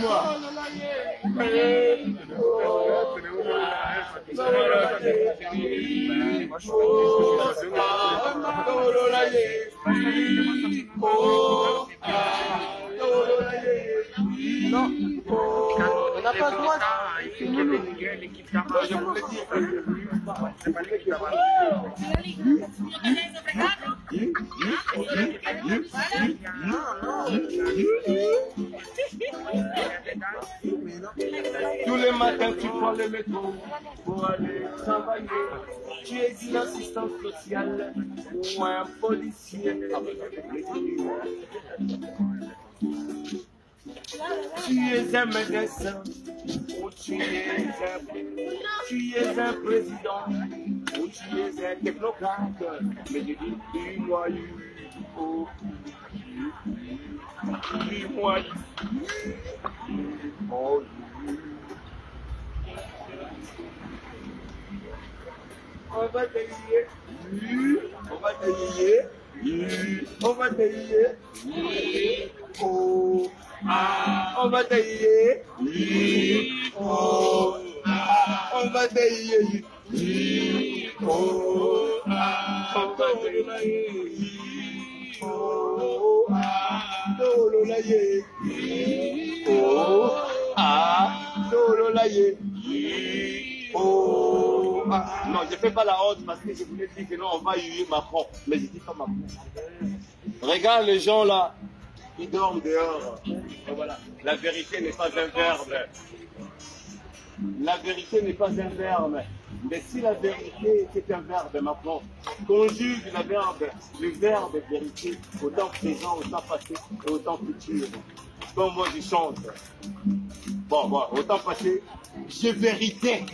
dis-moi. Non, on n'a pas le droit. C'est nous. Je vous le dis. Tous les matins, tu prends le métro pour aller travailler. Tu es une assistante sociale ou un policier. Tu es un médecin ou tu es un président ou tu es un technocrate. Mais je dis, dis-moi, oh, dis-moi, oh, on va t'aider, on va t'aider, on va t'aider, oh, ah, on va t'aider, oh, ah, on va t'aider, oh, ah, on va t'aider, oh, ah, dolo la ye, oh, ah, dolo la ye, oh, ah. Non, je ne fais pas la honte parce que je voulais dire que non, on va huer Macron. Mais je dis pas Macron. Regarde les gens là, ils dorment dehors. Et voilà. La vérité n'est pas un verbe. La vérité n'est pas un verbe. Mais si la vérité était un verbe, Macron, conjugue le verbe vérité, autant présent, autant passé et autant futur. Comme moi je chante. Bon, autant passé, j'ai vérité.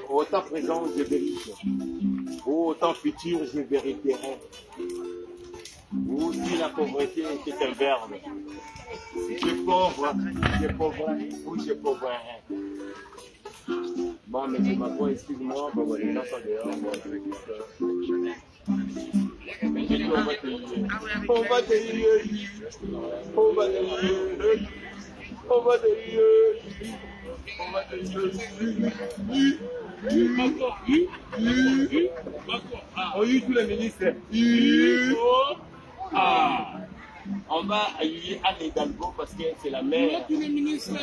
Autant présent, je vérifie. Autant futur, je vérifierai. Ou si la pauvreté était un verbe. Je pauvre, ou je pauvrerai. Bon, mais c'est ma voix, excuse-moi, bon, les gens sont dehors, bon, avec on va te lier, on va te lier, on va te lier. On y tous les ministres. On va y Anne Hidalgo parce que c'est la mère. Tous les ministres.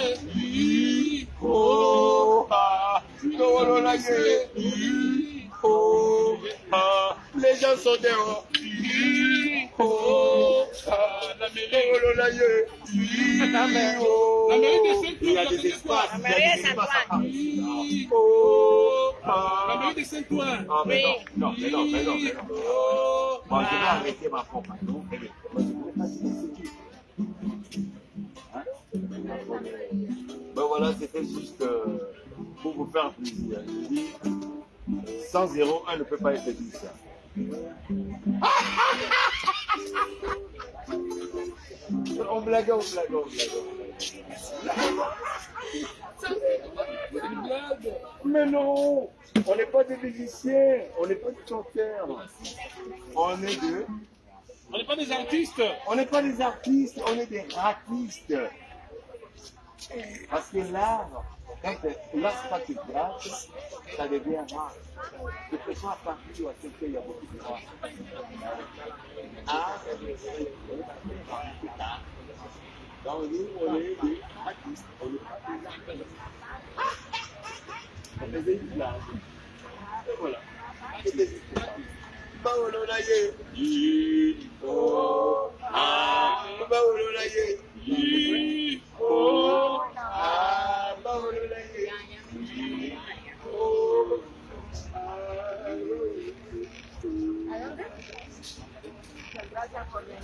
Les gens sont dehors. La mairie de Saint-Ouen. Il y a des espaces. La mairie de Saint-Ouen. La mairie de Saint-Ouen. Non. Bon, je vais arrêter ma propre. Ben voilà, c'était juste pour vous faire plaisir. Je dis, sans 0, 1 ne peut pas être 10. On blague. Mais non, on n'est pas des musiciens, on n'est pas des chanteurs. On n'est pas des artistes. On n'est pas des artistes, on est des ratistes. Parce que l'art, quand l'art pas te gratte, ça devient rare. De toute façon, à partir de quelqu'un, il y a beaucoup de rare. Art, donc nous, on est des artistes, on n'est pas des artistes. On faisait une blague. Et voilà. C'était juste ça. Baolo la ye. Oh. Ah. Baolo la ye. Oh. Ah. Baolo la ye. Oh. Gracias por venir.